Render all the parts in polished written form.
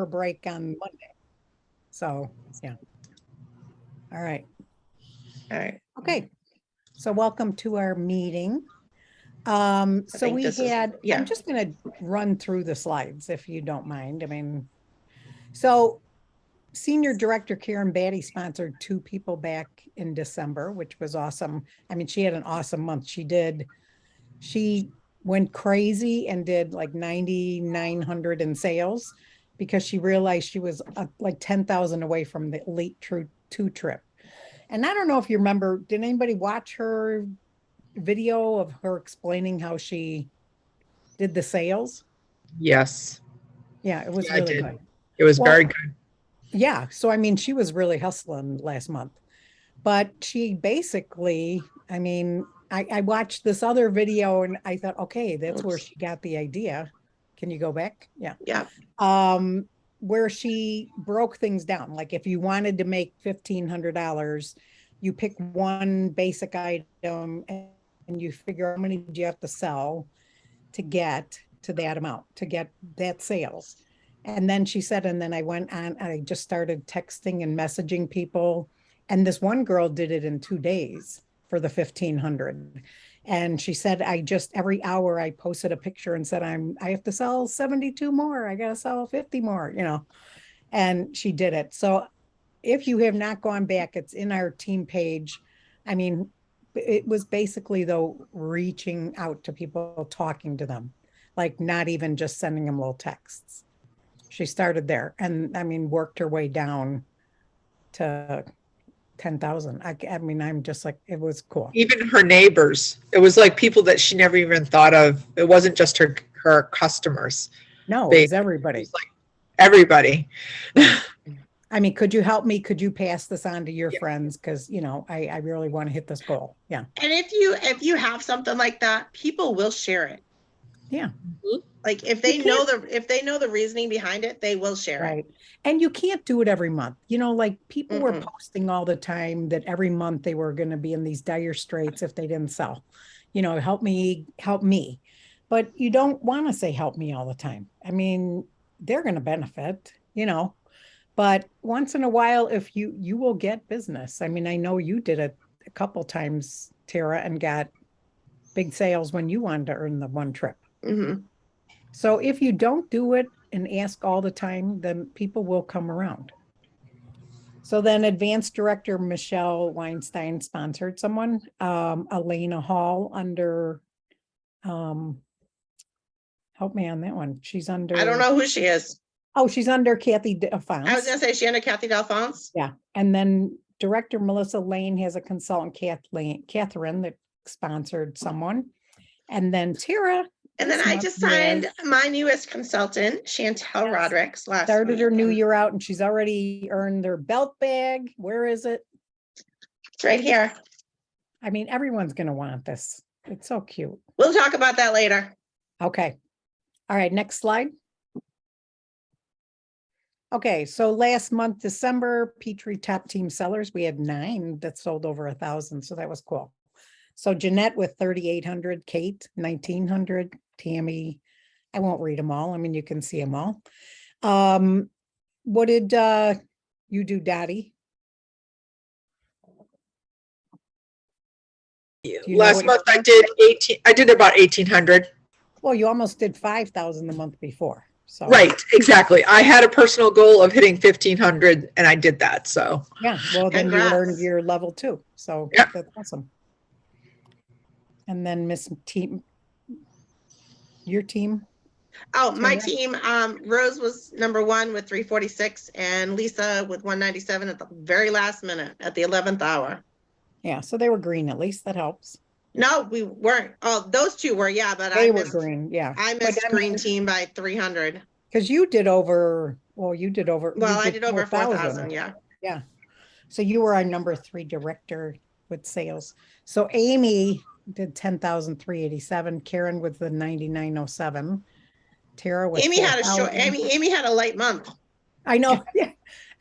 break on Monday. So, yeah. All right. All right. Okay. So welcome to our meeting. I So think we this is, had, yeah. I'm just going to run through the slides if you don't mind. I mean, so Senior Director Karen Batty sponsored 2 people back in December, which was awesome. I mean, she had an awesome month. She went crazy and did like 9,900 in sales because she realized she was like 10,000 away from the Elite True 2 trip. And I don't know if you remember, did anybody watch her video of her explaining how she did the sales? Yes. Yeah, it was Yeah, I really did. good. It was very Well, good. yeah. So, I mean, she was really hustling last month, but she basically, I mean, I watched this other video and I thought, okay, that's where Oops. she got the idea. Can you go back? Yeah. Yeah. Um, where she broke things down. Like if you wanted to make $1,500, you pick one basic item and you figure out how many do you have to sell to get to that amount, to get that sales. And then she said, and then I went on, I just started texting and messaging people. And this one girl did it in 2 days for the 1,500. And she said, I just every hour I posted a picture and said, I have to sell 72 more. I got to sell 50 more. And she did it. So if you have not gone back, it's in our team page. I mean, it was basically though reaching out to people, talking to them, like not even just sending them little texts. She started there and I mean worked her way down to 10,000. I mean, I'm just like, it was cool. Even her neighbors. It was like people that she never even thought of. It wasn't just her customers. No, it They was it everybody. was like everybody. Yeah. I mean, could you help me? Could you pass this on to your Yeah. friends? Because, I really want to hit this goal. Yeah. And if you have something like that, people will share it. Yeah. Like You can't, if they know the reasoning behind it, they will share it. right. And you can't do it every month. Like people were Mm-mm. posting all the time that every month they were going to be in these dire straits if they didn't sell. Help me, help me. But you don't want to say help me all the time. I mean, they're going to benefit. But once in a while, if you will get business. I mean, I know you did it a couple times, Tara, and got big sales when you wanted to earn the one trip. Mm-hmm. So if you don't do it and ask all the time, then people will come around. So then advanced director Michelle Weinstein sponsored someone, Elena Hall under, um, help me on that one. She's I don't under, know who she is. oh, she's under Kathy I was DeFance. gonna say she under Kathy Delphonse. Yeah. And then director Melissa Lane has a consultant, Catherine, that sponsored someone. And then Tara. And then I just signed my newest consultant, Chantel Rodricks, last started week. her new year out and she's already earned their belt bag. Where is it? It's right here. I mean, everyone's going to want this. It's so cute. We'll talk about that later. Okay. All right. Next slide. Okay. So last month, December, Petrie top team sellers, we had 9 that sold over 1,000. So that was cool. So Jeanette with 3,800, Kate, 1,900, Tammy. I won't read them all. I mean, you can see them all. What did you do, Daddy? Last month I did about 1,800. Well, you almost did 5,000 the month before. So Right, exactly. I had a personal goal of hitting 1,500 and I did that. So yeah, well then Congrats. you earned your level 2. So Yep. That's awesome. And then Miss Team, your team. Oh, my Tara? team, Rose was number 1 with 346 and Lisa with 197 at the very last minute at the 11th hour. Yeah, so they were green at least. That helps. No, we weren't. Oh, those 2 were, yeah, but They I were missed green, yeah. I But missed I green mean, team by 300. because you did over, well, you did over, Well, you I did over 4,000, yeah. Yeah. So you were our number 3 director with sales. So Amy did 10,387. Karen with the 9,907. Tara with Amy had a 4,000. Amy had a light month. I know. Yeah.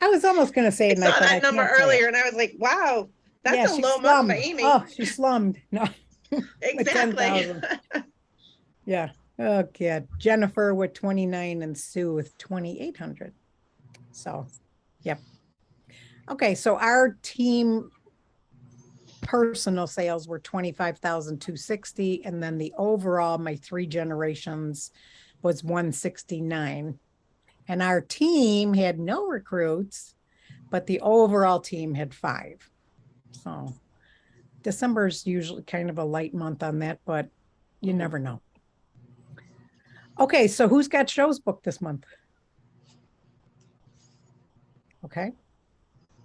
I was almost going to say it. I saw that number earlier and I was like, wow, that's a low month for Amy. Oh, she slummed. No. Exactly. 10,000. Yeah. Oh, God. Jennifer with 29 and Sue with 2,800. So, yep. Okay, so our team personal sales were 25,260, and then the overall, my 3 generations was 169. And our team had no recruits, but the overall team had 5. So December is usually kind of a light month on that, but you never know. Okay, so who's got shows booked this month? Okay.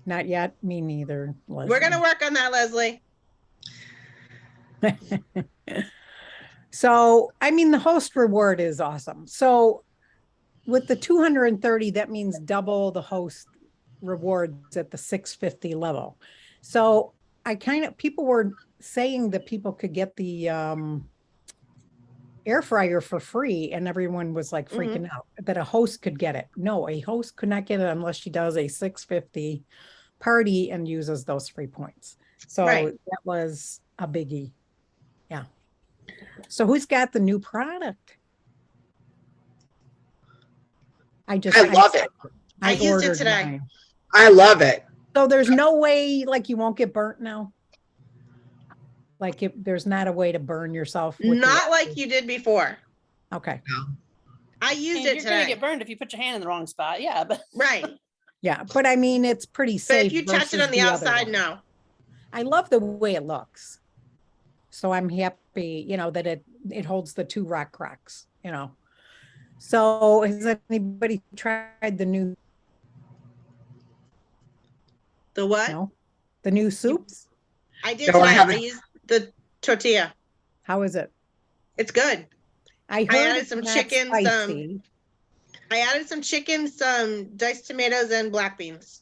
Not yet. Me neither. We're gonna work on that, Leslie. So, I mean, the host reward is awesome. So, with the 230, that means double the host rewards at the 650 level. So, people were saying that people could get the air fryer for free, and everyone was like freaking out that a host could get it. No, a host could not get it unless she does a 650 party and uses those free points. So that was a biggie. Yeah. So who's got the new product? I love it. I used it today. Mine. I love it. So there's no way like you won't get burnt now? Like there's not a way to burn yourself? Not like you did before. Okay. No. I used it You're today. gonna get burned if you put your hand in the wrong spot. Yeah, but Right. Yeah, but I mean, it's pretty safe. But if you touch it on the outside, no. I love the way it looks. So I'm happy, that it holds the 2 rock cracks, So has anybody tried the new? The what? No, the new soups? I did No, today. I haven't. I used the tortilla. How is it? It's good. I heard added it's some not chicken, spicy. I added some chicken, some diced tomatoes, and black beans.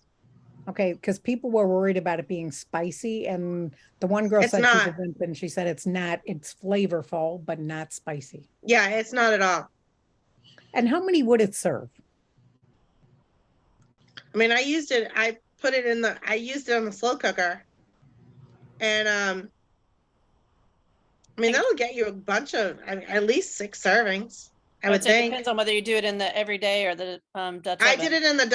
Okay, because people were worried about it being spicy, and the one girl It's said not. she didn't, and she said it's not. It's flavorful, but not spicy. Yeah, it's not at all. And how many would it serve? I mean, I used it on the slow cooker. And I mean, that'll get you a bunch of, at least 6 servings. I would it think. depends on whether you do it in the everyday or the Dutch I oven. did it in the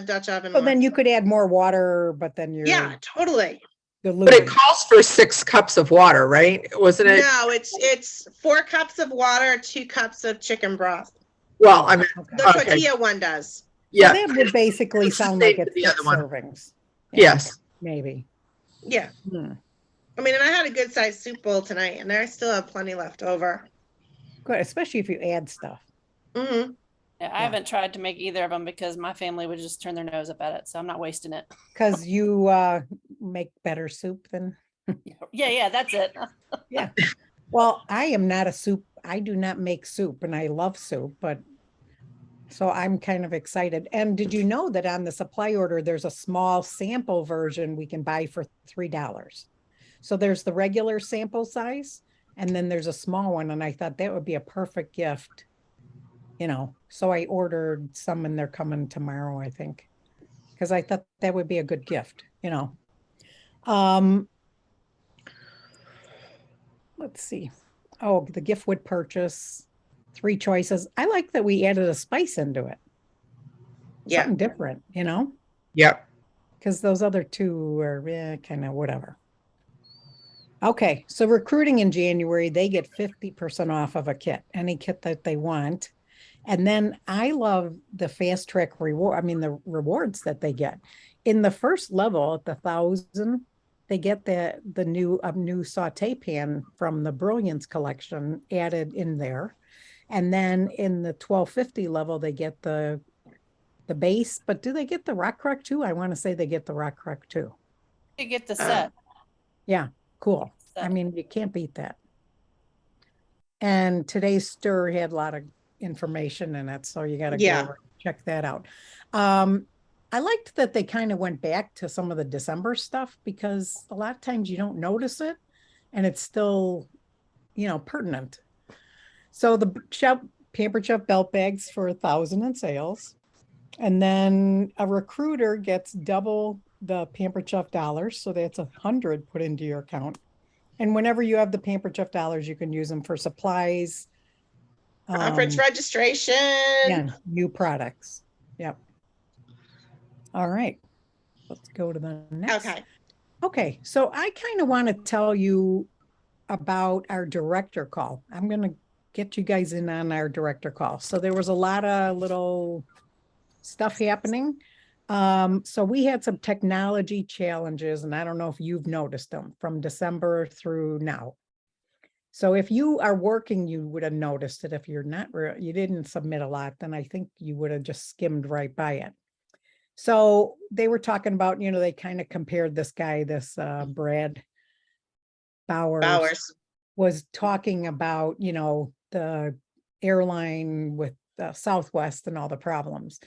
Dutch oven. So once. then you could add more water, but then you're Yeah, totally. But diluting. it calls for 6 cups of water, right? Wasn't it? No, it's 4 cups of water, 2 cups of chicken broth. Well, I mean, Okay. The Okay. tortilla one does. yeah. So that would basically It's the sound same like to it's the 6 other one. servings. Yes. Maybe. Yeah. Hmm. I mean, and I had a good sized soup bowl tonight, and I still have plenty left over. Good, especially if you add stuff. Mm-hmm. Yeah, I haven't tried to make either of them because my family would just turn their nose up at it, so I'm not wasting it. Because you make better soup than. Yeah, that's it. Yeah. Well, I am not a soup. I do not make soup, and I love soup, but so I'm kind of excited. And did you know that on the supply order, there's a small sample version we can buy for $3? So there's the regular sample size, and then there's a small one. And I thought that would be a perfect gift, So I ordered some, and they're coming tomorrow, I think, because I thought that would be a good gift, Let's see. Oh, the gift would purchase 3 choices. I like that we added a spice into it. Yeah. Something different, Yep. because those other 2 are kind of whatever. Okay, so recruiting in January, they get 50% off of a kit, any kit that they want. And then I love the fast track reward. I mean, the rewards that they get in the first level at the 1,000, they get the new saute pan from the Brilliance collection added in there. And then in the 1,250 level, they get the base, but do they get the rock crack too? I want to say they get the rock crack too. You get the set. Yeah, cool. I set. mean, you can't beat that. And today's stir had a lot of information in it, so you got to go over and check that out. I liked that they kind of went back to some of the December stuff, because a lot of times you don't notice it and it's still, pertinent. So the Pampered Chef belt bags for 1,000 in sales. And then a recruiter gets double the Pampered Chef dollars. So that's 100 put into your account. And whenever you have the Pampered Chef dollars, you can use them for supplies. Conference registration. Yeah, new products. Yep. All right. Let's go to the next. Okay. Okay, so I kind of want to tell you about our director call. I'm going to get you guys in on our director call. So there was a lot of little stuff happening. So we had some technology challenges, and I don't know if you've noticed them from December through now. So if you are working, you would have noticed it. If you're not, you didn't submit a lot, then I think you would have just skimmed right by it. So they were talking about, they kind of compared this guy, this Brad Bowers was talking about, the airline with Southwest and all the problems.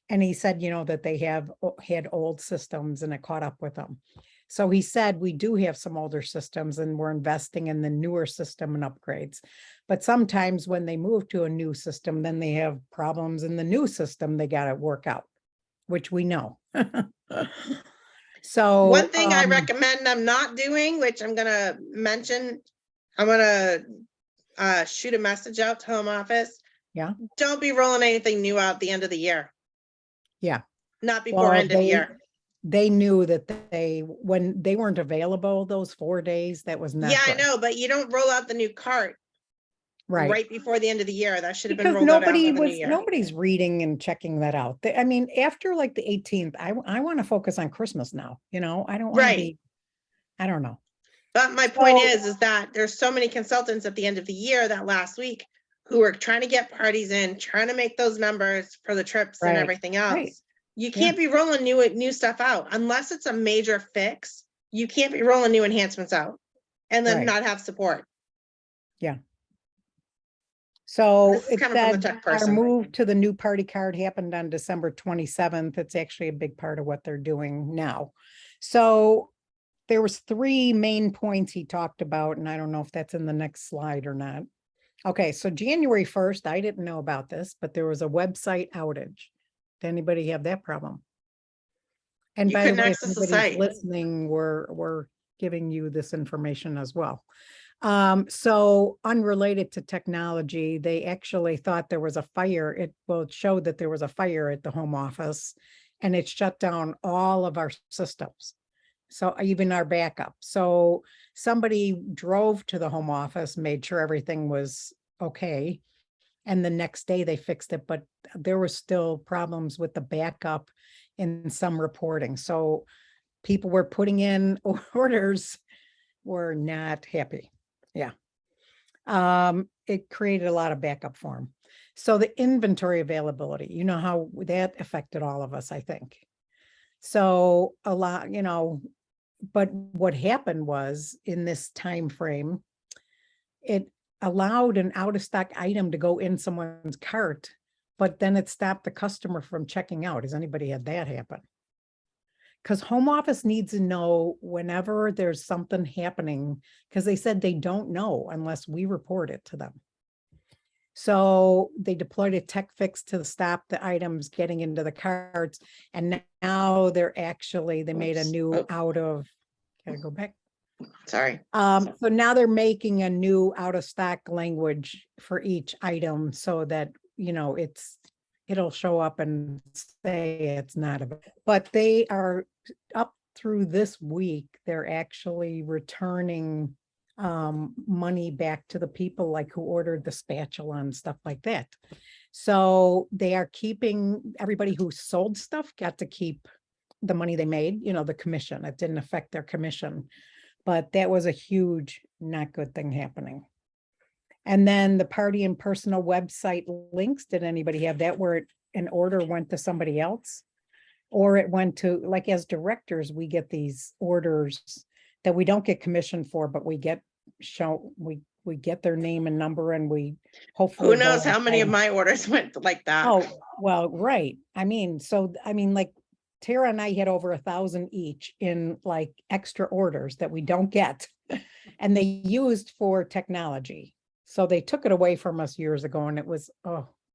And he said, that they had old systems and it caught up with them. So he said, we do have some older systems and we're investing in the newer system and upgrades. But sometimes when they move to a new system, then they have problems in the new system they got to work out, which we know. So one thing I recommend them not doing, which I'm gonna mention, I'm gonna shoot a message out to home office. Yeah. Don't be rolling anything new out at the end of the year. Yeah. Not before end of year. They knew that when they weren't available those 4 days, that was not Yeah, I good. know, but you don't roll out the new cart right before the end of the year. That should have been Because rolled out after the new year. nobody's reading and checking that out. I mean, after like the 18th, I want to focus on Christmas now, I don't want to Right. be, I don't know. But my point is that there's so many consultants at the end of the year that last week who are trying to get parties in, trying to make those numbers for the trips and Right, everything else. right. You can't be rolling new stuff out unless it's a major fix. You can't be rolling new enhancements out and then Right. not have support. Yeah. So This is it coming from the said tech our person. move to the new party card happened on December 27th. It's actually a big part of what they're doing now. So there was 3 main points he talked about, and I don't know if that's in the next slide or not. Okay, so January 1st, I didn't know about this, but there was a website outage. Did anybody have that problem? And You by the couldn't way, if access the anybody's site. listening, we're giving you this information as well. So unrelated to technology, they actually thought there was a fire. It showed that there was a fire at the home office and it shut down all of our systems. So even our backup. So somebody drove to the home office, made sure everything was okay. And the next day they fixed it, but there were still problems with the backup in some reporting. So people were putting in orders, were not happy. Yeah. It created a lot of backup for them. So the inventory availability, how that affected all of us, I think. So a lot, but what happened was in this time frame, it allowed an out of stock item to go in someone's cart, but then it stopped the customer from checking out. Has anybody had that happen? Because home office needs to know whenever there's something happening, because they said they don't know unless we report it to them. So they deployed a tech fix to stop the items getting into the carts. And now they made a new gotta go back. Sorry. So now they're making a new out of stock language for each item so that, it'll show up and say it's not but they are up through this week. They're actually returning money back to the people like who ordered the spatula and stuff like that. So they are keeping, everybody who sold stuff got to keep the money they made, the commission. It didn't affect their commission, but that was a huge, not good thing happening. And then the party and personal website links, did anybody have that where an order went to somebody else? Or it went to, like as directors, we get these orders that we don't get commission for, but we get we get their name and number and we hopefully. Who knows how many of my orders went like that? Oh, well, right. Like Tara and I had over 1,000 each in like extra orders that we don't get and they used for technology. So they took it away from us years ago and it was,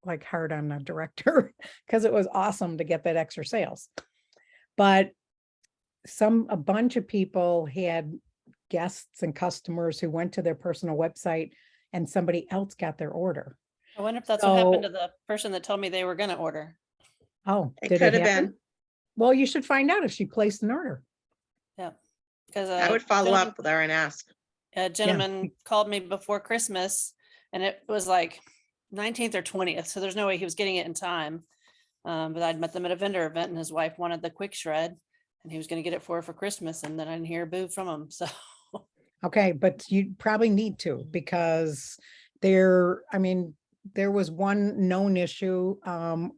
like hard on the director because it was awesome to get that extra sales. But a bunch of people had guests and customers who went to their personal website and somebody else got their order. I wonder if that's what happened to the person that told me they were going to order. Oh, It did could it have happen? been. Well, you should find out if she placed an order. Yeah. Because I would follow up with her and ask. a gentleman called me before Christmas and it was like 19th or 20th. So there's no way he was getting it in time. But I'd met them at a vendor event and his wife wanted the quick shred and he was going to get it for her for Christmas. And then I didn't hear a boo from him. So Okay, but you probably need to because I mean, there was one known issue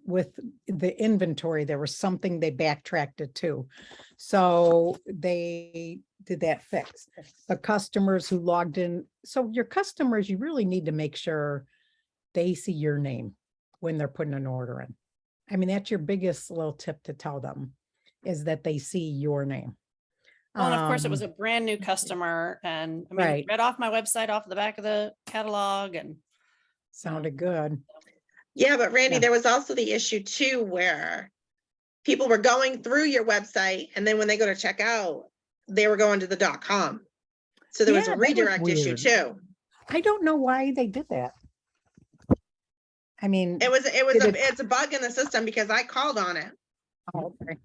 with the inventory. There was something they backtracked it to. So they did that fix. The customers who logged in, so your customers, you really need to make sure they see your name when they're putting an order in. I mean, that's your biggest little tip to tell them is that they see your name. well, and of course it was Um, a brand new customer and I mean, Right. read off my website off the back of the catalog and Sounded good. Yeah, but Randy, Yeah. there was also the issue too, where people were going through your website and then when they go to check out, they were going to the .com. So there was Yeah, a that was redirect issue weird. too. I don't know why they did that. I mean, Did It's a bug in the system because I called on it. oh, okay.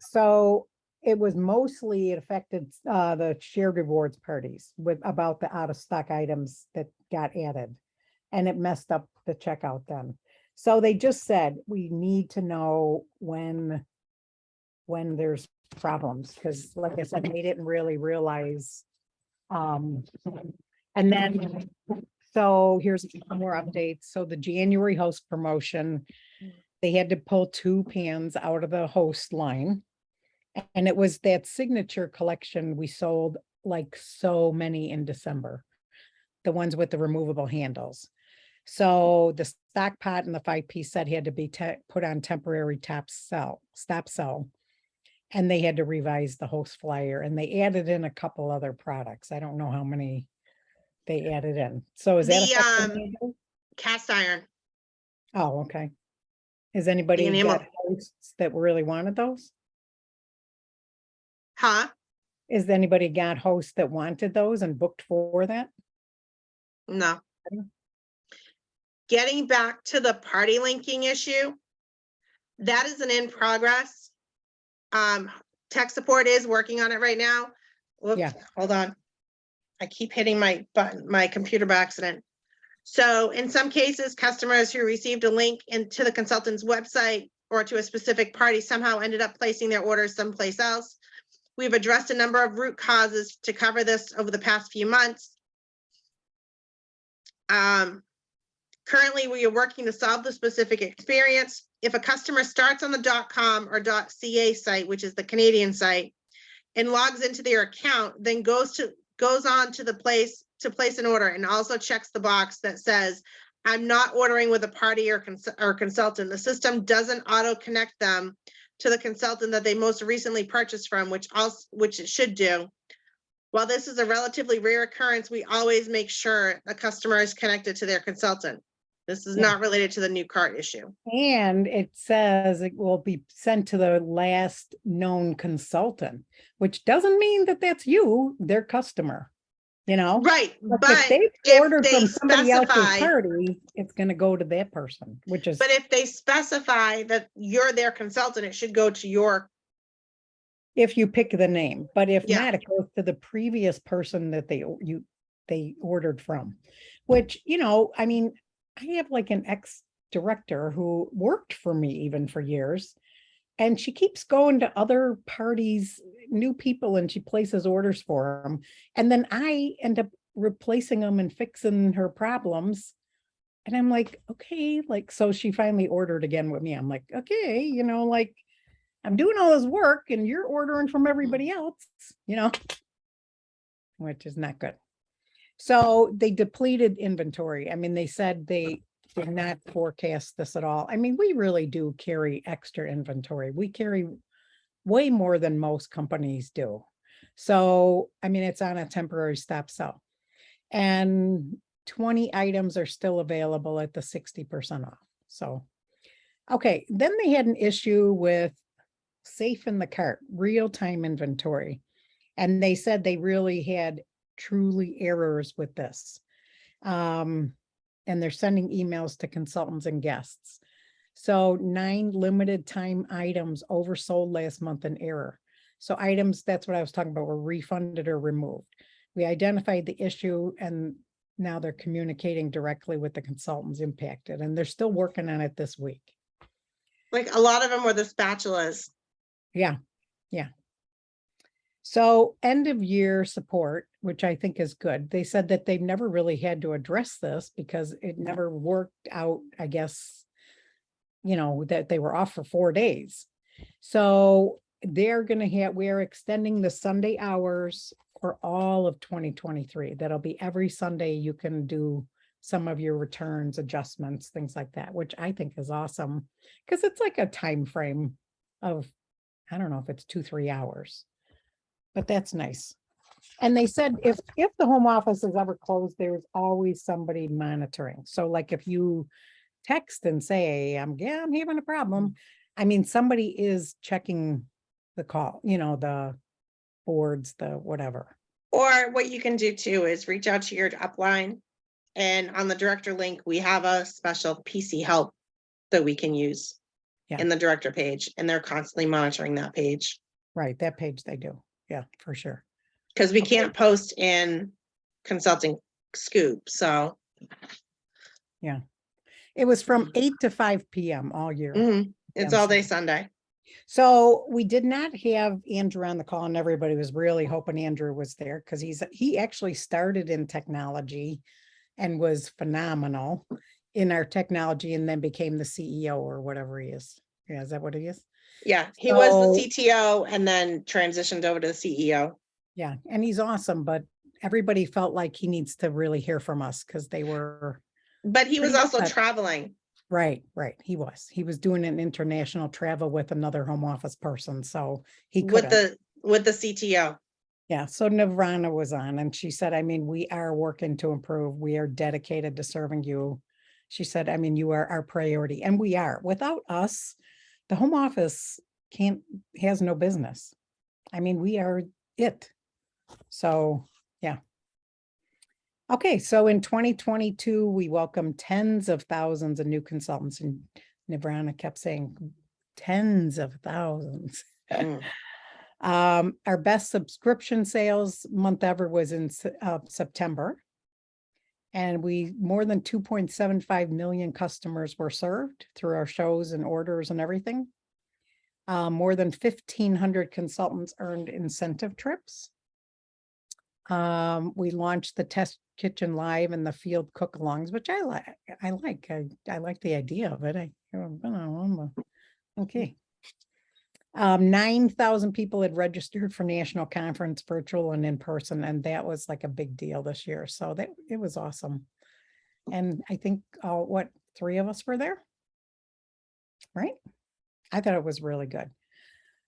So it was mostly, it affected the shared rewards parties with about the out of stock items that got added. And it messed up the checkout then. So they just said, we need to know when there's problems, because like I said, they didn't really realize. And then, so here's more updates. So the January host promotion, they had to pull 2 pans out of the host line. And it was that signature collection we sold like so many in December, the ones with the removable handles. So the stock pot and the 5-piece set had to be put on temporary stop sell. And they had to revise the host flyer and they added in a couple other products. I don't know how many they added in. So is that The affecting anything? cast iron. Oh, okay. Has anybody enamel. got hosts that really wanted those? Huh? Is anybody got hosts that wanted those and booked for that? No. Getting back to the party linking issue, that is an in progress. Tech support is working on it right now. Whoops, Yeah. hold on. I keep hitting my button, my computer by accident. So in some cases, customers who received a link into the consultant's website or to a specific party somehow ended up placing their orders someplace else. We've addressed a number of root causes to cover this over the past few months. Currently, we are working to solve the specific experience. If a customer starts on the .com or .ca site, which is the Canadian site, and logs into their account, then goes on to the place to place an order and also checks the box that says, I'm not ordering with a party or consultant. The system doesn't auto connect them to the consultant that they most recently purchased from, which it should do. While this is a relatively rare occurrence, we always make sure the customer is connected to their consultant. This is Yeah. not related to the new cart issue. And it says it will be sent to the last known consultant, which doesn't mean that that's you, their customer, you know? Right, But but if they if ordered they from somebody else's specify, party, it's gonna go to that person, which is, but if they specify that you're their consultant, it should go to your, if you pick the name, but if Yeah. not, it goes to the previous person that they ordered from. Which, you know, I mean, I have like an ex-director who worked for me even for years. And she keeps going to other parties, new people, and she places orders for them. And then I end up replacing them and fixing her problems. And I'm like, okay, like, so she finally ordered again with me. I'm like, okay, you know, like, I'm doing all this work and you're ordering from everybody else, you know, which is not good. So they depleted inventory. I mean, they said they did not forecast this at all. I mean, we really do carry extra inventory. We carry way more than most companies do. So, I mean, it's on a temporary stop sell. And 20 items are still available at the 60% off. So, okay, then they had an issue with safe in the cart, real-time inventory. And they said they really had truly errors with this. and they're sending emails to consultants and guests. So 9 limited time items oversold last month in error. So items, that's what I was talking about, were refunded or removed. We identified the issue and now they're communicating directly with the consultants impacted, and they're still working on it this week. Like a lot of them were the spatulas. Yeah, yeah. So end of year support, which I think is good. They said that they've never really had to address this because it never worked out, I guess, that they were off for 4 days. So they're going to have, we're extending the Sunday hours for all of 2023. That'll be every Sunday you can do some of your returns, adjustments, things like that, which I think is awesome because it's like a time frame of, I don't know if it's 2-3 hours, but that's nice. And they said if the home office is ever closed, there's always somebody monitoring. So like if you text and say, I'm having a problem, I mean, somebody is checking the call, the boards, the whatever. Or what you can do too is reach out to your upline, and on the director link, we have a special PC help that we can use in the director page, and they're constantly monitoring that page. Right, that page they do. Yeah, for sure. Because we can't post in consulting scoop, so. Yeah. It was from 8 to 5 p.m. all year. It's all day Sunday. So we did not have Andrew on the call, and everybody was really hoping Andrew was there because he actually started in technology and was phenomenal in our technology and then became the CEO or whatever he is. Yeah, is that what he is? Yeah, he was the CTO and then transitioned over to the CEO. Yeah, and he's awesome, but everybody felt like he needs to really hear from us because they were. But he was also traveling. Right. He was doing an international travel with another home office person. So he could with the CTO. Yeah. So Navrana was on and she said, I mean, we are working to improve. We are dedicated to serving you. She said, I mean, you are our priority, and we are. Without us, the home office has no business. I mean, we are it. So yeah. Okay, so in 2022, we welcomed tens of thousands of new consultants, and Navrana kept saying tens of thousands. Our best subscription sales month ever was in September. And more than 2.75 million customers were served through our shows and orders and everything. More than 1,500 consultants earned incentive trips. We launched the test kitchen live and the field cook alongs, which I like. I like the idea of it. Okay. 9,000 people had registered for national conference, virtual and in person, and that was like a big deal this year. So it was awesome. And I think 3 of us were there, right? I thought it was really good.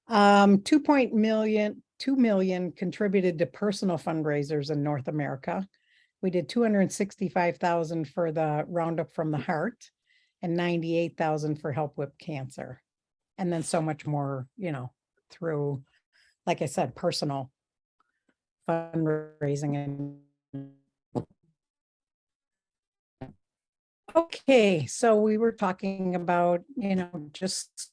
2 million contributed to personal fundraisers in North America. We did 265,000 for the Roundup from the Heart and 98,000 for Help with Cancer. And then so much more, through, like I said, personal fundraising. Okay, so we were talking about, just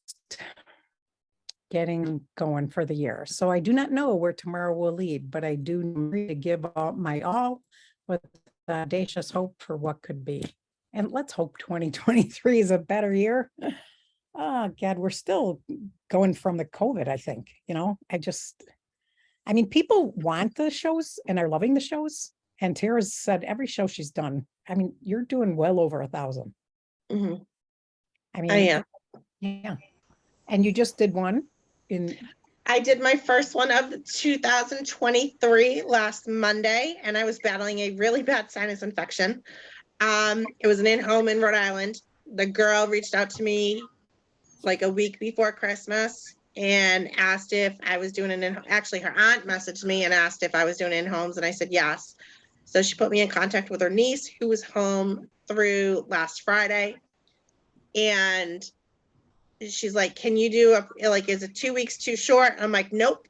getting going for the year. So I do not know where tomorrow will lead, but I do need to give my all with audacious hope for what could be. And let's hope 2023 is a better year. Oh God, we're still going from the COVID, I think, I mean, people want the shows and are loving the shows. And Tara's said every show she's done, I mean, you're doing well over 1,000. Mm-hmm. I mean, I am. Yeah. And you just did one I did my first one of 2023 last Monday, and I was battling a really bad sinus infection. It was an in-home in Rhode Island. The girl reached out to me like a week before Christmas and asked if I was doing actually her aunt messaged me and asked if I was doing in-homes, and I said yes. So she put me in contact with her niece, who was home through last Friday. And she's like, can you do is it 2 weeks too short? I'm like, nope.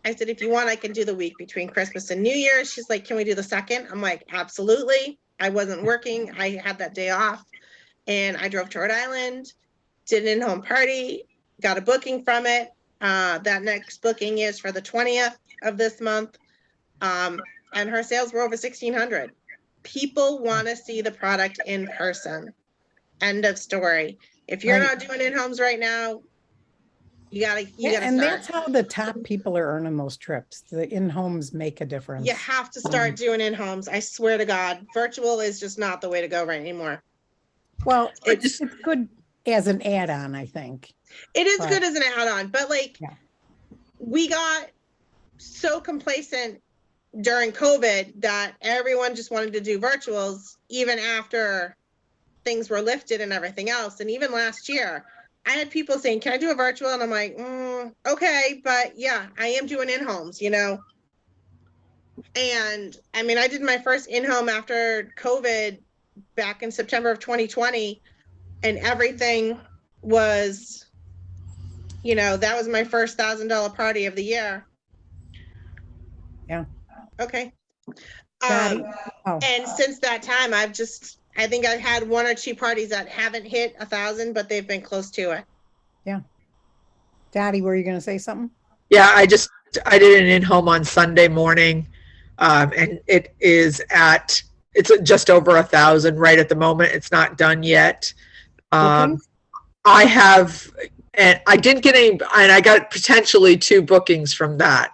I said, if you want, I can do the week between Christmas and New Year's. She's like, can we do the 2nd? I'm like, absolutely. I wasn't working. I had that day off and I drove to Rhode Island, did an in-home party, got a booking from it. That next booking is for the 20th of this month. And her sales were over 1,600. People want to see the product in person. End of story. If you're Right. not doing in-homes right now, you gotta And start. that's how the top people are earning those trips. The in-homes make a difference. You have to start doing in-homes. I swear to God, virtual is just not the way to go right anymore. Well, It's it's good as an add-on, I think. It is But- good as an add-on, but like Yeah. we got so complacent during COVID that everyone just wanted to do virtuals even after things were lifted and everything else. And even last year, I had people saying, "Can I do a virtual?" And I'm like, okay, but yeah, I am doing in-homes, you know. And I mean, I did my first in-home after COVID back in September of 2020, and everything was, you know, that was my first $1,000 party of the year. Yeah. Okay. Dottie? Oh, And since that time, I think I've had one or two parties that haven't hit 1,000, but they've been close to it. Dottie, were you going to say something? Yeah, I did an in-home on Sunday morning, and it's just over 1,000 right at the moment. It's not done yet. Bookings? I have, and I didn't get any, and I got potentially 2 bookings from that.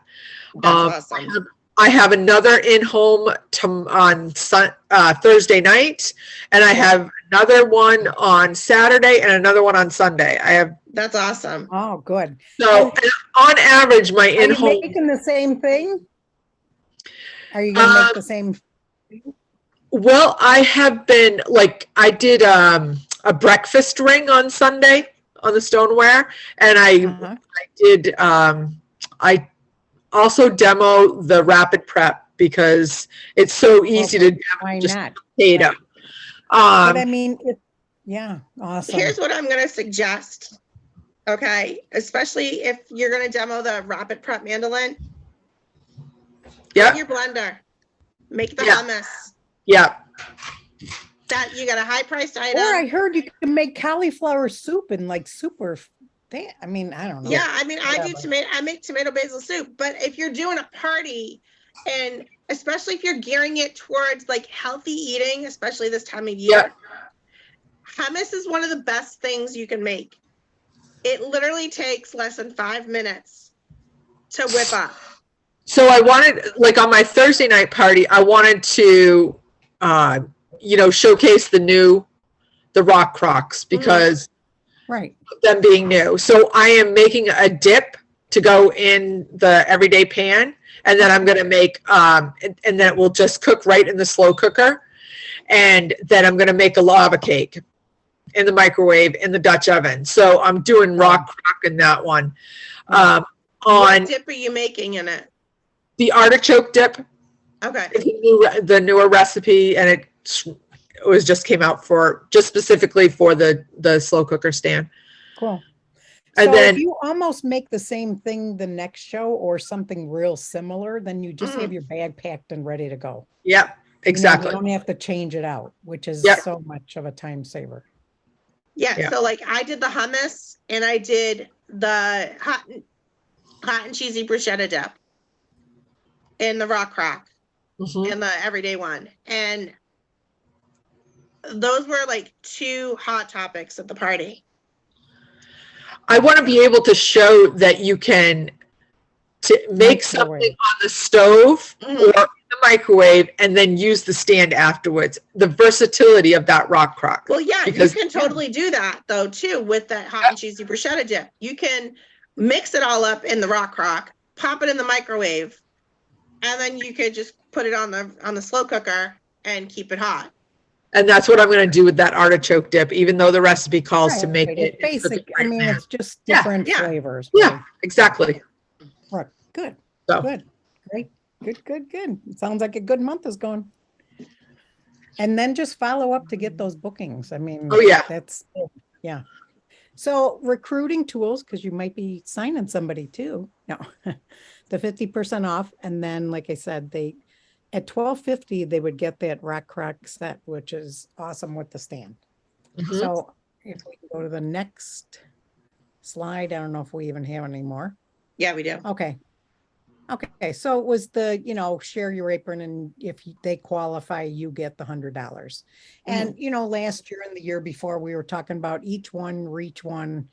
That's awesome. I have another in-home on Thursday night, and I have another one on Saturday and another one on Sunday. I have That's awesome. Oh, good. so on average, my Are you in-home. making the same thing? Are you going to make the same? Well, I have been I did a breakfast ring on Sunday on the stoneware, and Uh-huh. I did I also demo the rapid prep because it's so easy to demo Why just not? potato. But I mean, yeah, awesome. Here's what I'm going to suggest. Okay. Especially if you're going to demo the rapid prep mandolin. Yeah, Your blender. Make the Yeah. hummus. yeah. That you got a high priced item. Or I heard you can make cauliflower soup and like super. I mean, I don't know. Yeah, I mean, I Whatever. make tomato basil soup, but if you're doing a party and especially if you're gearing it towards like healthy eating, especially this time of year, hummus is one of the best things you can make. It literally takes less than 5 minutes to whip up. So I wanted, on my Thursday night party, I wanted to, showcase the rock crocs because Right. them being new. So I am making a dip to go in the everyday pan, and then I'm going to make, and then it will just cook right in the slow cooker. And then I'm going to make a lava cake in the microwave in the Dutch oven. So I'm doing rock crock in that one. On What dip are you making in it? the artichoke dip, Okay. it's the newer recipe, and it was just came out just specifically for the slow cooker stand. Cool. And So then if you almost make the same thing the next show or something real similar, then you just have your bag packed and ready to go. Yep, exactly. You don't have to change it out, which is Yep. so much of a time saver. Yeah. So like I did the hummus and I did the hot and cheesy bruschetta dip in the rock crock Mhm. and the everyday one. And those were like 2 hot topics at the party. I want to be able to show that you can make something Microwave. on the stove Mhm. or in the microwave and then use the stand afterwards. The versatility of that rock crock. Well, yeah, Because- you can totally do that though too with that hot and cheesy bruschetta dip. You can mix it all up in the rock crock, pop it in the microwave, and then you could just put it on the slow cooker and keep it hot. And that's what I'm going to do with that artichoke dip, even though the recipe calls to make Right, it. it's basic. I mean, it's just Yeah, different yeah. flavors. Yeah, exactly. Right. Good. So- Good. Great. Good. It sounds like a good month is going. And then just follow up to get those bookings. I mean, Oh, yeah. Yeah. So recruiting tools, because you might be signing somebody too. No, the 50% off. And then, like I said, at $12.50, they would get that rock crack set, which is awesome with the stand. Mhm. So if we go to the next slide, I don't know if we even have any more. Yeah, we do. Okay. Okay, so it was the, share your apron, and if they qualify, you get the $100. And, last year and the year before, we were talking about each one reach one,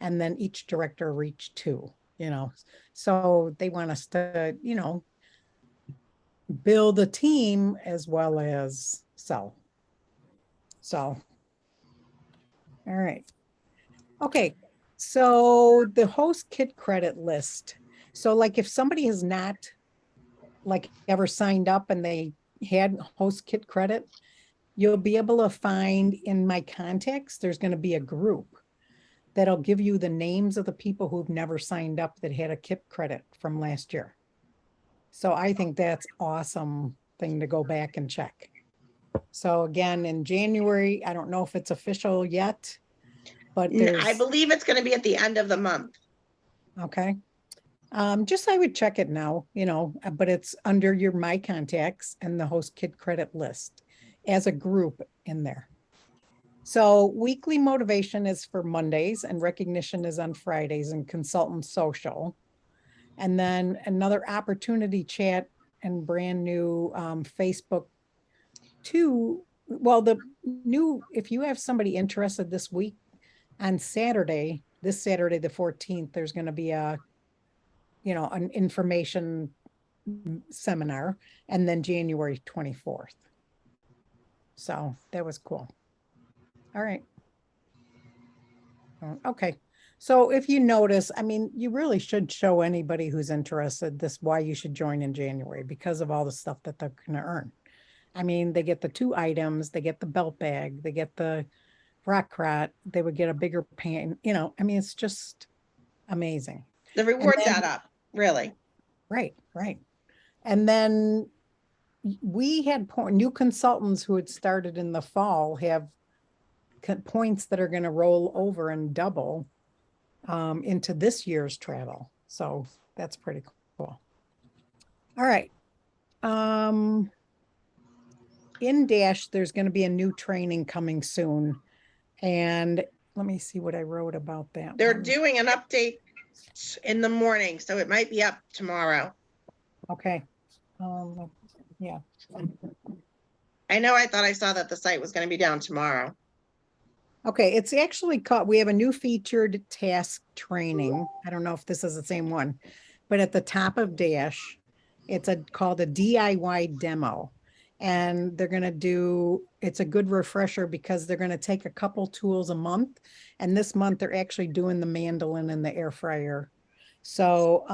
and then each director reach two, So they want us to, build a team as well as sell. So, all right. Okay, so the host kit credit list. So like if somebody has not like ever signed up and they had host kit credit, you'll be able to find in my contacts, there's going to be a group that'll give you the names of the people who've never signed up that had a kit credit from last year. So I think that's awesome thing to go back and check. So again, in January, I don't know if it's official yet, but I there's, believe it's going to be at the end of the month. okay. Just I would check it now, but it's under your My Contacts and the host kit credit list as a group in there. So weekly motivation is for Mondays and recognition is on Fridays and consultant social. And then another opportunity chat and brand new Facebook too. Well, the new, if you have somebody interested this week on Saturday, this Saturday, the 14th, there's going to be an information seminar, and then January 24th. So that was cool. All right. Okay. So if you notice, I mean, you really should show anybody who's interested this why you should join in January because of all the stuff that they're going to earn. I mean, they get the 2 items, they get the belt bag, they get the rock crat, they would get a bigger pan, I mean, it's just amazing. The rewards then- add up, really. Right. And then we had new consultants who had started in the fall have points that are going to roll over and double into this year's travel. So that's pretty cool. All right. In Dash, there's going to be a new training coming soon. And let me see what I wrote about that. They're one. doing an update in the morning, so it might be up tomorrow. Okay. Yeah. I know I thought I saw that the site was going to be down tomorrow. Okay, it's actually called, we have a new featured task training. I don't know if this is the same one, but at the top of Dash, it's called a DIY demo. And they're going to do, it's a good refresher because they're going to take a couple tools a month. And this month they're actually doing the mandolin and the air fryer. So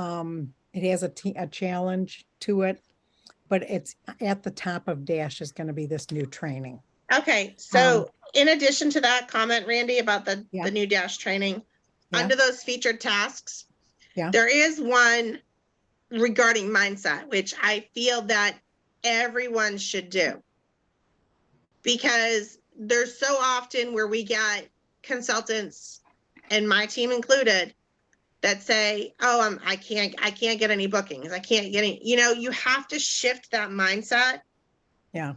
it has a challenge to it, but it's at the top of Dash is going to be this new training. Okay, so in addition to that comment, Randy, about the new Dash training, under those featured tasks, there is one regarding mindset, which I feel that everyone should do. Because there's so often where we get consultants, and my team included, that say, oh, I can't get any bookings. I can't get any, you have to shift that mindset. Yeah.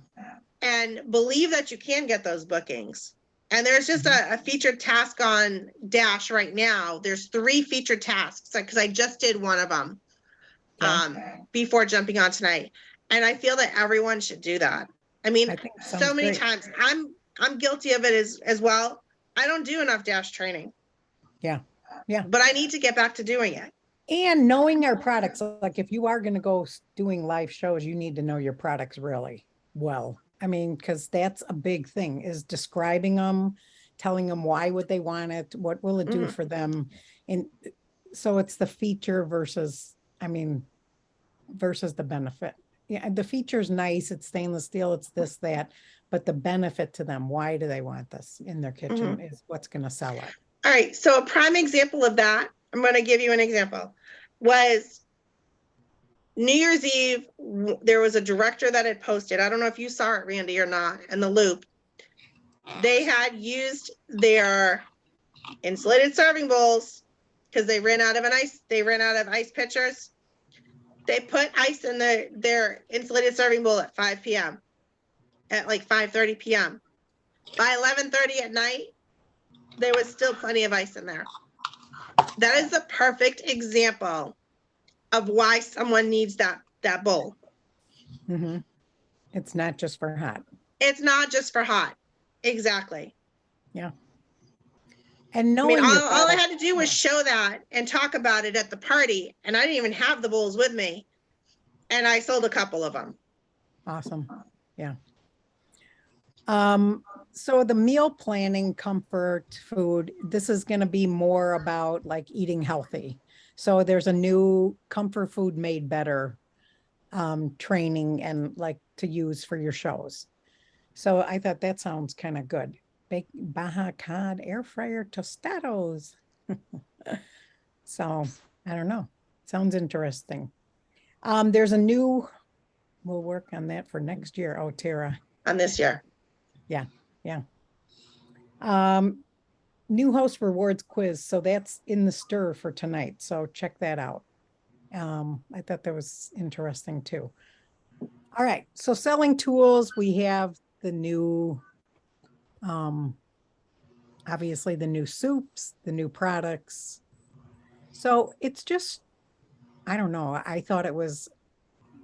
And believe that you can get those bookings. And there's just a featured task on Dash right now. There's 3 featured tasks because I just did one of them before jumping on tonight. And I feel that everyone should do that. I mean, so many times I'm guilty of it as well. I don't do enough Dash training. Yeah. But I need to get back to doing it. And knowing our products, like if you are going to go doing live shows, you need to know your products really well. I mean, because that's a big thing is describing them, telling them why would they want it, what will it do for them. And so it's the feature versus the benefit. Yeah, the feature is nice, it's stainless steel, it's this, that, but the benefit to them, why do they want this in their kitchen is what's going to sell it. All right, so a prime example of that, I'm going to give you an example, was New Year's Eve. There was a director that had posted, I don't know if you saw it, Randy, or not, in the loop. They had used their insulated serving bowls because they ran out of ice pitchers. They put ice in their insulated serving bowl at 5 p.m. at like 5:30 p.m. By 11:30 at night, there was still plenty of ice in there. That is the perfect example of why someone needs that bowl. Mm-hmm. It's not just for hot. It's not just for hot. Exactly. And I mean, knowing your all I product- had to do was show that and talk about it at the party, and I didn't even have the bowls with me. And I sold a couple of them. Awesome. Yeah. So the meal planning comfort food, this is going to be more about like eating healthy. So there's a new comfort food made better training and like to use for your shows. So I thought that sounds kind of good. Bake Baja Cod air fryer tostados. So I don't know. Sounds interesting. There's a new, we'll work on that for next year. Oh, Tara. On this year. New host rewards quiz. So that's in the stir for tonight. So check that out. I thought that was interesting too. All right. So selling tools, we have the new, obviously the new soups, the new products. So it's just, I don't know. I thought it was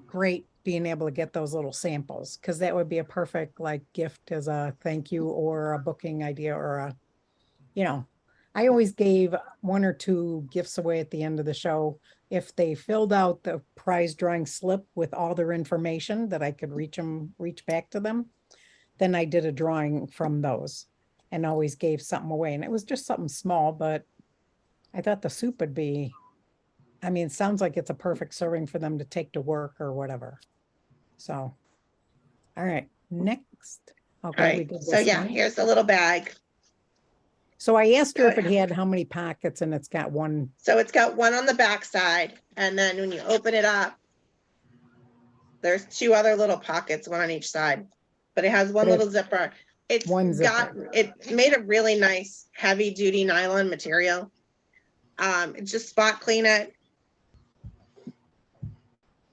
great being able to get those little samples because that would be a perfect like gift as a thank you or a booking idea or a, I always gave 1 or 2 gifts away at the end of the show. If they filled out the prize drawing slip with all their information that I could reach back to them, then I did a drawing from those and always gave something away. And it was just something small, but I thought the soup would be, I mean, it sounds like it's a perfect serving for them to take to work or whatever. So, all right, next. Okay, All we right. did So this yeah, one. here's the little bag. So I asked her if it had how many pockets and it's got one. So it's got one on the back side, and then when you open it up, there's 2 other little pockets, one on each side, but it has one But little zipper. It's one got, zipper. it made a really nice heavy duty nylon material. Just spot clean it.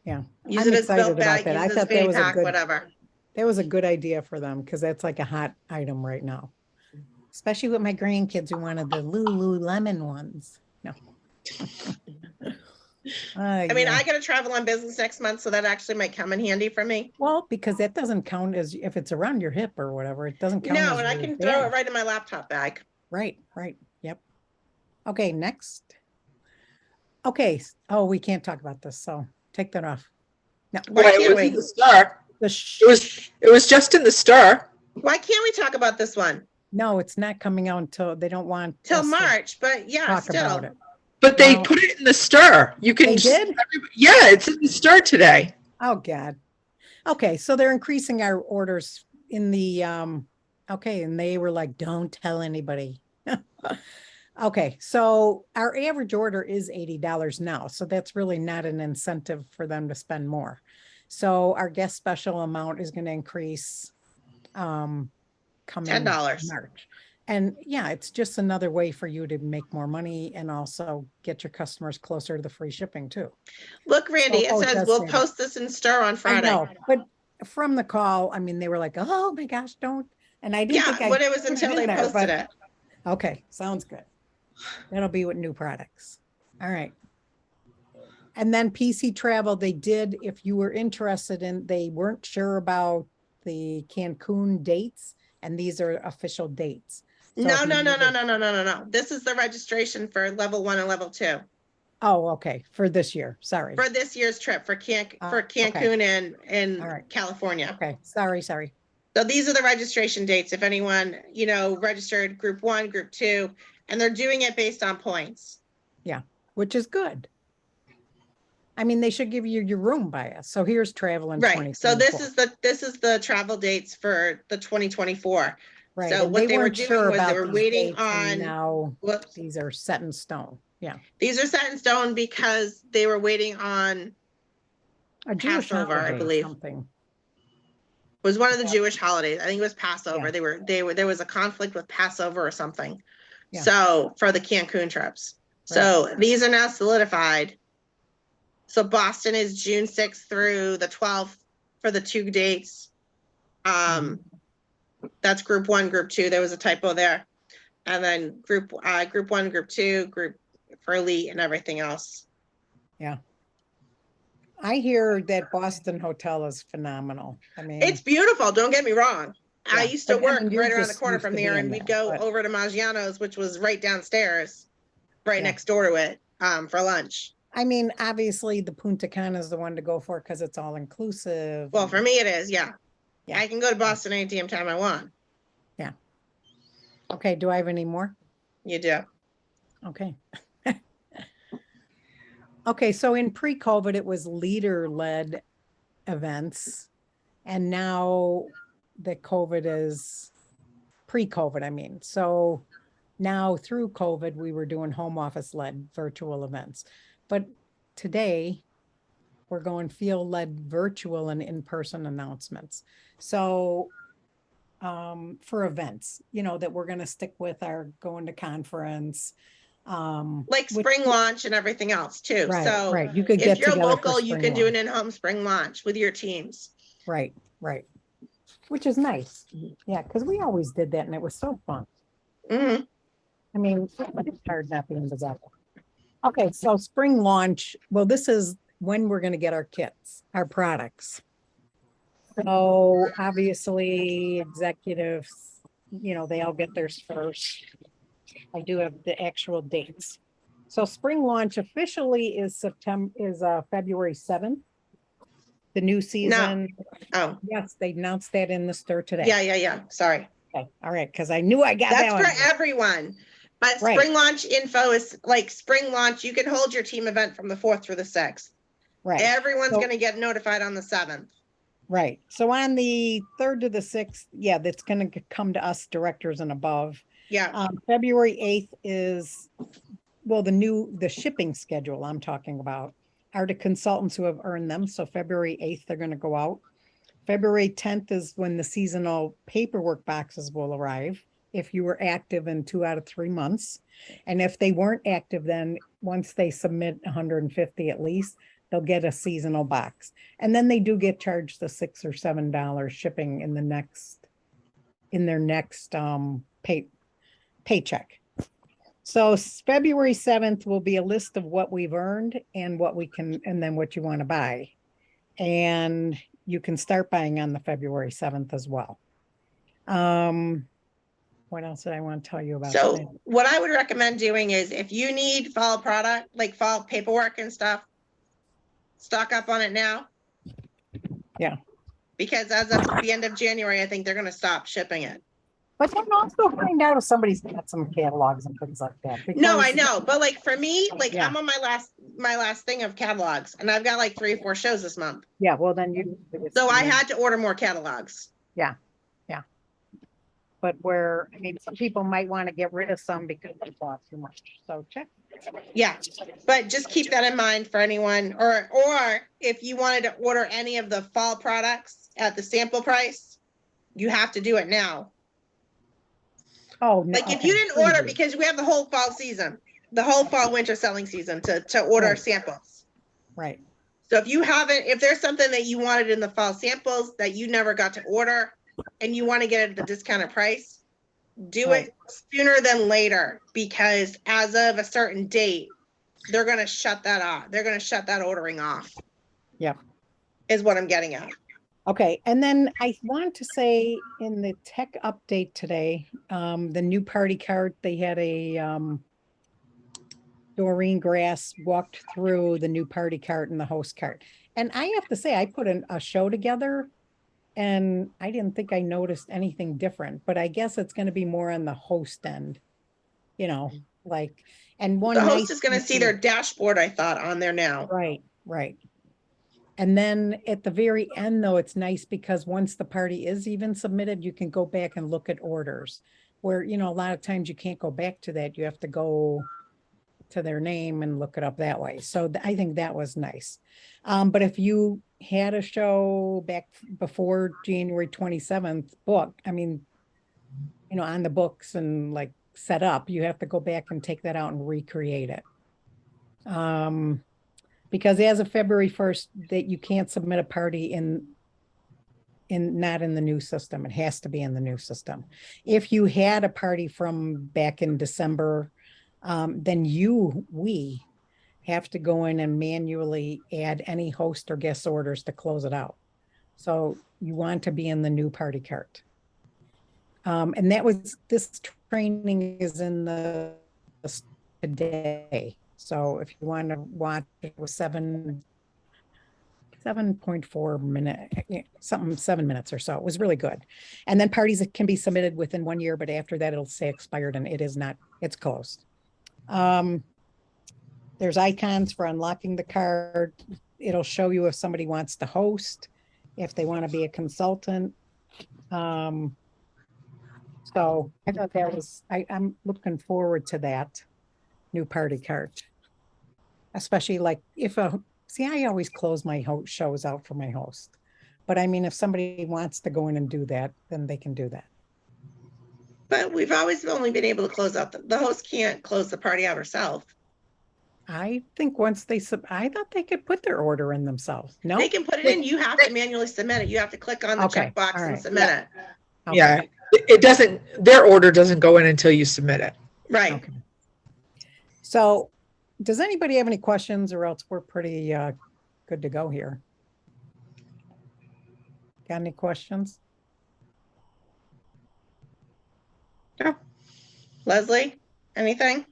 Yeah, Use I'm it as excited belt about bag, that. use I it as thought that fanny was a pack, good, whatever. that was a good idea for them because that's like a hot item right now. Especially with my grandkids who wanted the Lululemon ones. No. I mean, Yeah. I gotta travel on business next month, so that actually might come in handy for me. Well, because that doesn't count as if it's around your hip or whatever, it doesn't count No, as and I your can throw it bag. right in my laptop bag. Right, yep. Okay, next. Okay, oh, we can't talk about this, so take that off. No, Why Well, it can't was in we? the stir. the It was just in the stir. Why can't we talk about this one? no, it's not coming out until they don't want Till us to March, but yeah, talk about still. it. But they Well, put it in the stir. You can. They did? Yeah, it's in the stir today. Oh, God. Okay, so they're increasing our orders in the, okay, and they were like, don't tell anybody. Okay, so our average order is $80 now, so that's really not an incentive for them to spend more. So our guest special amount is going to increase coming $10. March. And yeah, it's just another way for you to make more money and also get your customers closer to the free shipping too. Look, Randy, Oh, it it says does we'll say that. post this in Stir on I Friday. know, but from the call, I mean, they were like, oh my gosh, don't. And I didn't think Yeah, I but it was put until in they there, posted but- it. Okay, sounds good. That'll be with new products. All right. And then PC travel, they did, if you were interested in, they weren't sure about the Cancun dates, and these are official dates. So No, if you no, no, no, needed- no, no, no, no, no. This is the registration for level 1 and level 2 Oh, okay, for this year, sorry. for this year's trip for okay. Cancun and All right. California. Okay, sorry. So these are the registration dates. If anyone, registered group 1, group 2, and they're doing it based on points. Which is good. I mean, they should give you your room by us. So here's travel in Right. So 2024. this is the travel dates for the 2024. Right, So and what they were weren't doing sure was they about were these waiting dates, and on, now whoops, these are set in stone. Yeah, these are set in stone because they were waiting on, a Jewish Passover, I holiday, believe. something. was one of the Yeah. Jewish holidays. I think it was Passover. Yeah. There was a conflict with Passover or something. Yeah. So for the Cancun trips. So these are now solidified. So Boston is June 6th through the 12th for the 2 dates. That's group 1, group 2. There was a typo there. And then group 1, group 2, group for elite and everything else. Yeah. I hear that Boston Hotel is phenomenal. I mean, It's beautiful. Don't get me wrong. I Yeah, used to but I work mean, you're right around the just corner used from to there, being and we'd there, go but- over to Maggiano's, which was right downstairs, right Yeah. next door to it, for lunch. I mean, obviously the Punta Cana is the one to go for because it's all inclusive. Well, and- for me, it is, yeah. Yeah. I can go to Boston any damn time I want. Okay, do I have any more? You do. Okay. Okay, so in pre-COVID, it was leader-led events. And now that COVID is pre-COVID, I mean. So now through COVID, we were doing home office-led virtual events. But today, we're going field-led virtual and in-person announcements. So for events, you know, that we're going to stick with our going to conference. Like which- spring launch and everything else too. Right, So right. You could if get you're together for local, you spring can do an launch. in-home spring launch with your teams. Right, right. Which is nice. Yeah, because we always did that and it was so fun. hmm I mean, it's hard not being together. Okay, so spring launch, well, this is when we're gonna get our kits, our products. So obviously executives, you know, they all get theirs first. I do have the actual dates. So spring launch officially is February 7th. The new season. Oh, Yes, they announced that in the store today. yeah. Sorry. Okay, all right, because I knew I got that That's one. for everyone. But Right. spring launch info is like spring launch. You can hold your team event from the 4th through the 6th. Right, Everyone's So- going to get notified on the 7th. right. So on the 3rd to the 6th, yeah, that's gonna come to us directors and above. Yeah. February 8th is, well, the shipping schedule I'm talking about are the consultants who have earned them. So February 8th, they're gonna go out. February 10th is when the seasonal paperwork boxes will arrive. If you were active in 2 out of 3 months. And if they weren't active, then once they submit 150 at least, they'll get a seasonal box. And then they do get charged the $6 or $7 shipping in their next paycheck. So February 7th will be a list of what we've earned and what we can, and then what you want to buy. And you can start buying on the February 7th as well. What else did I want to tell you about? So today? what I would recommend doing is if you need fall product, like fall paperwork and stuff, stock up on it now. Yeah. Because as of the end of January, I think they're going to stop shipping it. But then also find out if somebody's got some catalogs and things like that. No, I because- know, but like for me, like Yeah. I'm on my last thing of catalogs, and I've got like 3 or 4 shows this month. Yeah, well, then So I had to order more catalogs. But where, I mean, some people might want to get rid of some because they bought too much. So check. Yeah, but just keep that in mind for anyone, or if you wanted to order any of the fall products at the sample price, you have to do it now. Oh, no. Like if you didn't order, because we have the whole fall season, the whole fall winter selling season to order Right. samples. Right, So if there's something that you wanted in the fall samples that you never got to order and you want to get it at the discounted price, do Right. it sooner than later, because as of a certain date, they're going to shut that off. They're going to shut that ordering off. Yep. Is what I'm getting at. okay, and then I want to say in the tech update today, the new party card, they had Doreen Grass walked through the new party cart and the host cart. And I have to say, I put a show together and I didn't think I noticed anything different, but I guess it's going to be more on the host end, you know, like, and one The host nice is going to thing see too- their dashboard, I thought, on there now. Right, right. And then at the very end, though, it's nice because once the party is even submitted, you can go back and look at orders. Where, you know, a lot of times you can't go back to that. You have to go to their name and look it up that way. So I think that was nice. But if you had a show back before January 27th book, I mean, you know, on the books and like set up, you have to go back and take that out and recreate it. Because as of February 1st, that you can't submit a party not in the new system. It has to be in the new system. If you had a party from back in December, then we have to go in and manually add any host or guest orders to close it out. So you want to be in the new party cart. And this training is in the today. So if you want to watch it with 7.4 minute, 7 minutes or so. It was really good. And then parties that can be submitted within 1 year, but after that it'll say expired and it is not, it's closed. There's icons for unlocking the card. It'll show you if somebody wants to host, if they want to be a consultant. So I thought that was, I'm looking forward to that new party cart. Especially like I always close my shows out for my host. But I mean, if somebody wants to go in and do that, then they can do that. But we've always only been able to close out, the host can't close the party out herself. I think once I thought they could put their order in themselves. No, They can put it in, you have to manually submit it. You have to click on the Okay, checkbox all and right. submit it. Okay, Yeah, it doesn't, their order doesn't go in until you submit it. Right. okay. So does anybody have any questions, or else we're pretty good to go here? Got any questions? Leslie, anything?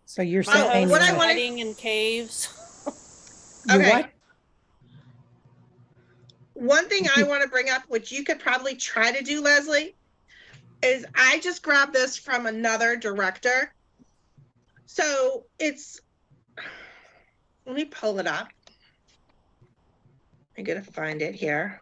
So you're Oh, saying what you I wanna- wanna- Hiding in caves. you Okay. what? One thing I want to bring up, which you could probably try to do, Leslie, is I just grabbed this from another director. So let me pull it up. I'm gonna find it here.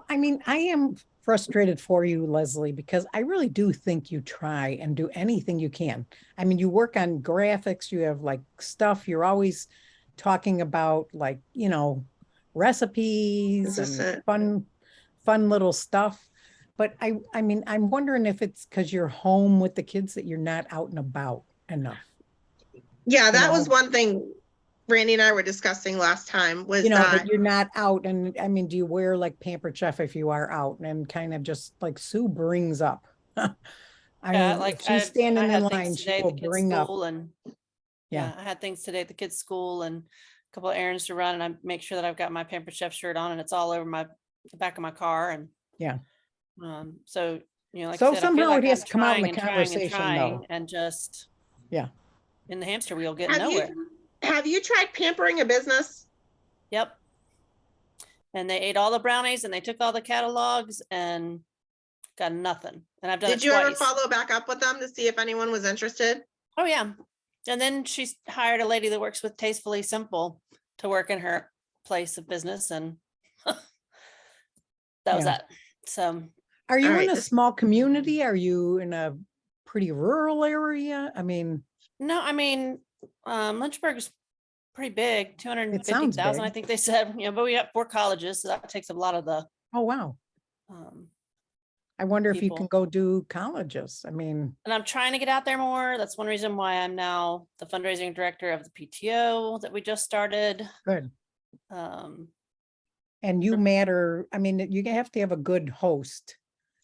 I mean, I am frustrated for you, Leslie, because I really do think you try and do anything you can. I mean, you work on graphics, you have like stuff, you're always talking about like, recipes Is this and it? fun little stuff. But I mean, I'm wondering if it's because you're home with the kids that you're not out and about enough. Yeah, that know. was one thing Randy and I were discussing last time was that, That you're not out. And I mean, do you wear like Pampered Chef if you are out, and kind of just like Sue brings up? I Yeah, mean, like if she's standing in had line, things she today at will the kids' bring up. school and Yeah. I had things today at the kids' school and a couple of errands to run, and I make sure that I've got my Pampered Chef shirt on and it's all over the back of my car. And Yeah. so like So I said, I feel somehow like it has I'm to come out in the trying and trying and conversation, trying though. and just Yeah. in the hamster wheel getting have nowhere. you tried pampering a business? Yep. And they ate all the brownies and they took all the catalogs and got nothing. And I've done Did it you ever twice. follow back up with them to see if anyone was interested? Oh yeah. And then she's hired a lady that works with Tastefully Simple to work in her place of business, and that was Yeah. that. So Are you All in right, a small community? Are you in a pretty rural area? I mean, no, I mean, Lynchburg is pretty big, It sounds 250,000, I big. think they said, but we got 4 colleges, so that takes a lot of the, oh, wow. um, I wonder if you can people. go do colleges. I mean, and I'm trying to get out there more. That's one reason why I'm now the fundraising director of the PTO that we just started. good. Um, And you matter. I mean, you have to have a good host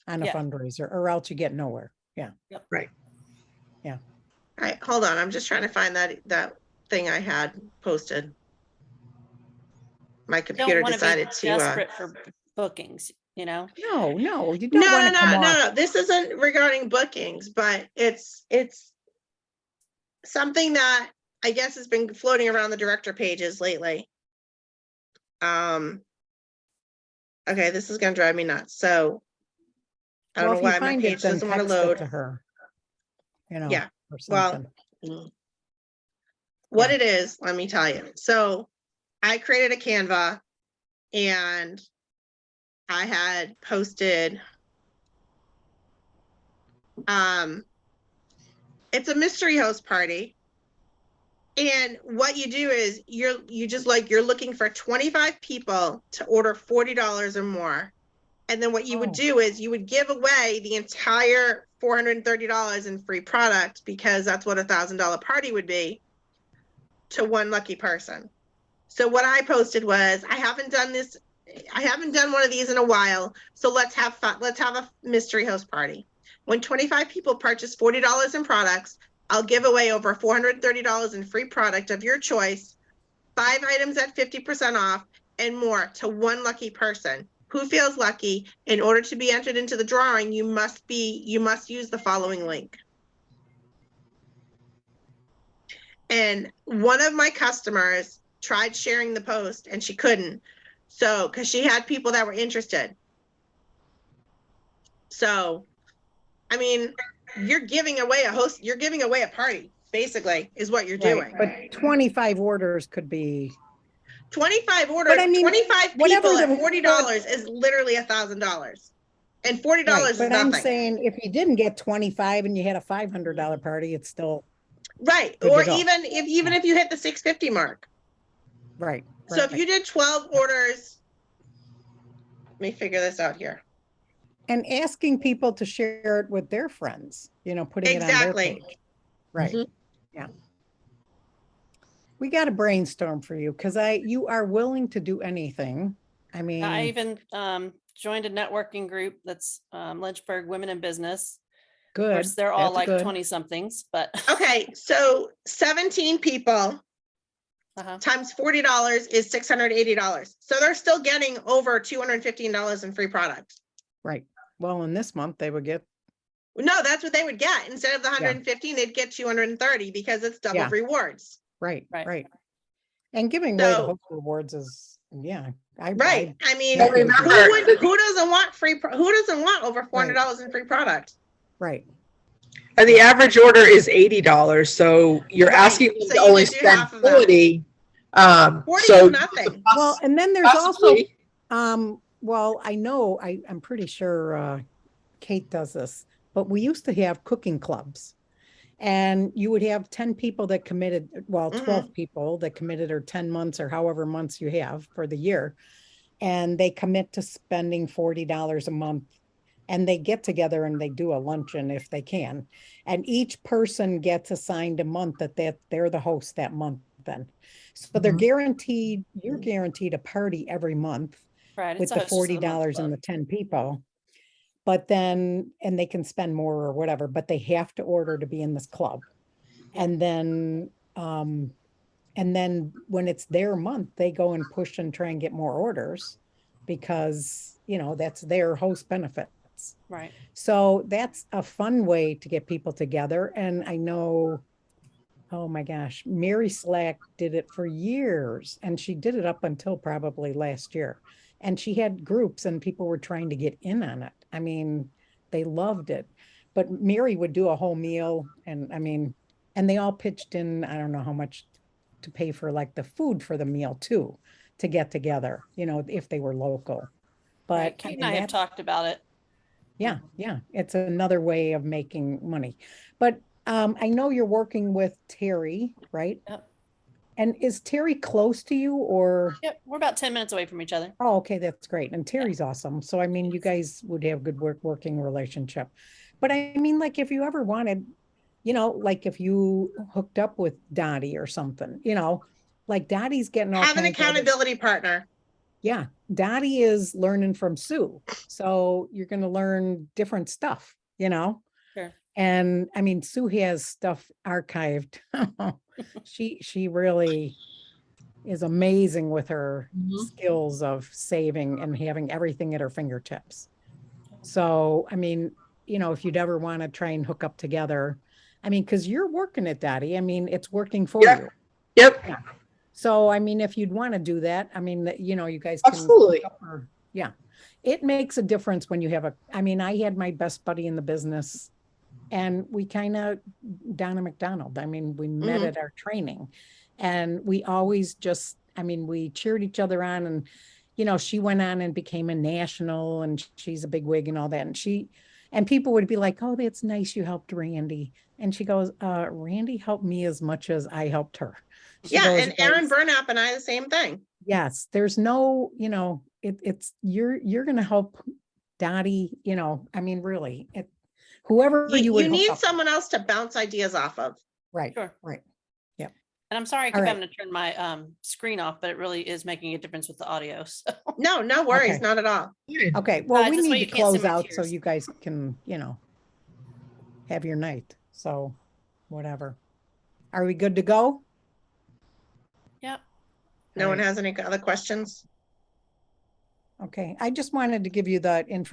on a Yeah. fundraiser, or else you get nowhere. Yeah. Right. Yeah. All right, hold on. I'm just trying to find that thing I had posted. My don't computer want to be decided to. desperate for bookings, No, you No, don't want to come off. no. This isn't regarding bookings, but it's something that I guess has been floating around the director pages lately. Okay, this is gonna drive me nuts. So I don't Well, know if you why my find it, page then doesn't want to text it load. to her. Yeah, or well, something. what Yeah. it is, let me tell you. So I created a Canva and I had posted, it's a mystery host party. And what you do is you're looking for 25 people to order $40 or more. And then what you would Oh. do is you would give away the entire $430 in free product, because that's what $1,000 party would be, to one lucky person. So what I posted was, I haven't done one of these in a while. So let's have fun. Let's have a mystery host party. When 25 people purchase $40 in products, I'll give away over $430 in free product of your choice, 5 items at 50% off, and more to one lucky person. Who feels lucky? In order to be entered into the drawing, you must use the following link. And one of my customers tried sharing the post and she couldn't. So, because she had people that were interested. So, I mean, you're giving away a party, basically, is what you're doing. Right, but 25 orders could be, 25 orders, But I mean, 25 whatever people at the- $40 is literally $1,000. And $40 right, is but I'm nothing. saying if you didn't get 25 and you had a $500 party, it's still, Right. Good to Or go. even if you hit the 650 mark. right. So if right. you did 12 orders, let me figure this out here. And asking people to share it with their friends, putting it on their Exactly. page. Right, Mhm. yeah. We got to brainstorm for you because you are willing to do anything. I mean, I even joined a networking group that's Lynchburg Women in Business. Of good. course, they're all That's like good. 20 somethings, but Okay, so 17 people uh-huh. times $40 is $680. So they're still getting over $215 in free product. Right. Well, in this month they would get, No, that's what they would get. Instead of the 115, they'd get 230 because it's double Yeah. rewards. right, Right. right. And giving away the So- host rewards is, yeah. Right. I mean, Yeah, But remember, who doesn't want who doesn't want over $400 in free product? Right. and the average order is $80. So you're Right. asking them So to you only could do spend half of that. 40. 40 So is nothing. Well, and then there's also, possibly, well, I know, I'm pretty sure Kate does this, but we used to have cooking clubs. And you would have 10 people that committed, well, 12 people that committed, or 10 months or however months you have for the year. And they commit to spending $40 a month. And they get together and they do a luncheon if they can. And each person gets assigned a month that they're the host that month then. So they're Mhm. you're guaranteed a party every month Right. with It's a the hostess of the month $40 and club. the 10 people. But then, and they can spend more or whatever, but they have to order to be in this club. Yeah. And then when it's their month, they go and push and try and get more orders because, that's their host benefits. Right. So that's a fun way to get people together. And I know, oh my gosh, Mary Slack did it for years and she did it up until probably last year. And she had groups and people were trying to get in on it. I mean, they loved it. But Mary would do a whole meal and and they all pitched in, I don't know how much to pay for like the food for the meal too, to get together, if they were local. But Right. Kate and I have talked about it. yeah, it's another way of making money. But I know you're working with Terry, right? Yep. And is Terry close to you or? Yep. We're about 10 minutes away from each other. Oh, okay, that's great. And Terry's awesome. So I mean, you guys would have good working relationship. But I mean, like if you ever wanted, like if you hooked up with Dottie or something, like Dottie's getting all Have an kinds of other- accountability partner. Yeah, Dottie is learning from Sue. So you're going to learn different stuff, Sure. And I mean, Sue has stuff archived. She really is amazing with her Mhm. skills of saving and having everything at her fingertips. So, I mean, if you'd ever want to try and hook up together, I mean, because you're working at Dottie, I mean, it's working for Yeah. you. Yep. Yeah. So, I mean, if you'd want to do that, I mean, you guys can. Absolutely. Yeah. It makes a difference when you have I had my best buddy in the business and we kind of, Donna McDonald, I mean, we met Mhm. at our training and we always just, we cheered each other on and, she went on and became a national and she's a big wig and all that. And people would be like, oh, that's nice. You helped Randy. And she goes, Randy helped me as much as I helped her. She Yeah, goes, and Aaron Burnap and I the same thing. yes, there's no, it's you're going to help Dottie, I mean, really, whoever you You would hook need up- someone else to bounce ideas off of. Right, Sure. right. And I'm sorry I All keep right. having to turn my screen off, but it really is making a difference with the audio. So No worries, Okay. not at all. Okay, well, we this way need you to can't see close my out so tears. you guys can, have your night. So, whatever. Are we good to go? Yep. No one Alright. has any other questions? Okay, I just wanted to give you the information